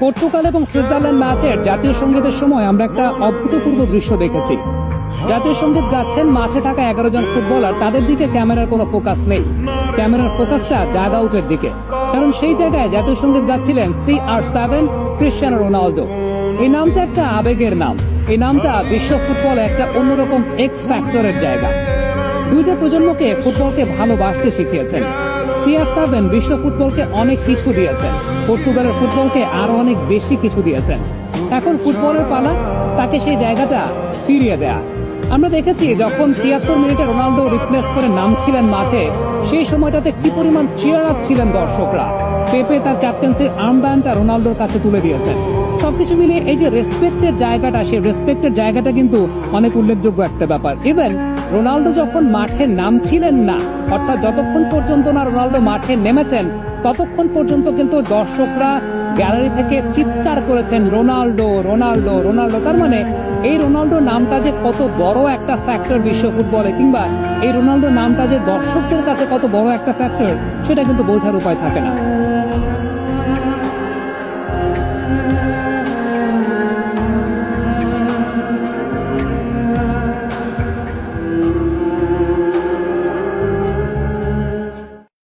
Portugal এবং Switzerland ম্যাচের জাতীয় সঙ্গীতের সময় আমরা একটা অভূতপূর্ব দৃশ্য দেখেছি। জাতীয় সঙ্গীত গাচ্ছেন, মাঠে থাকা 11 জন ফুটবলার, তাদের দিকে ক্যামেরার কোনো ফোকাস নেই। ক্যামেরার ফোকাসটা ডাগ আউটের দিকে, কারণ সেই জায়গায় জাতীয় সঙ্গীত গাচ্ছিলেন CR7 ক্রিস্টিয়ানো রোনালদো। এই নামটা একটা আবেগের নাম। এই নামটা বিশ্ব ফুটবলে একটা অন্যরকম এক্স ফ্যাক্টরের জায়গা। দুইটা প্রজন্মকে ফুটবলকে ভালোবাসতে শিখিয়েছেন। CR7 বিশ্ব ফুটবলকে অনেক কিছু দিয়েছেন, পর্তুগালের ফুটবলকে আরো অনেক বেশি কিছু দিয়েছেন। এখন ফুটবলের পালা তাকে সেই জায়গাটা ফিরিয়ে দেয়া। আমরা দেখেছি যখন 73 মিনিটে রোনালদো রিপ্লেস করে নামছিলেন মাঠে, সেই সময়টাতে কি পরিমাণ চিয়ার আপ ছিলেন দর্শকরা। পেপে তার ক্যাপ্টেন্সির আর্মব্যান্ডটা রোনালদোর কাছে তুলে দিয়েছেন। সবকিছু মিলিয়ে এই যে রেসপেক্টের জায়গাটা, সেই রেসপেক্টের জায়গাটা কিন্তু অনেক উল্লেখযোগ্য একটা ব্যাপার। ইভেন রোনালদো যখন মাঠে নামছিলেন না, অর্থাৎ যতক্ষণ পর্যন্ত না রোনালদো মাঠে নেমেছেন, ততক্ষণ পর্যন্ত কিন্তু দর্শকরা গ্যালারি থেকে চিৎকার করেছেন রোনালদো রোনালদো রোনালদো। তার মানে এই রোনালদো নামটা যে কত বড় একটা ফ্যাক্টর বিশ্ব ফুটবলে, কিংবা এই রোনালদো নামটা যে দর্শকদের কাছে কত বড় একটা ফ্যাক্টর, সেটা কিন্তু বোঝার উপায় থাকে না।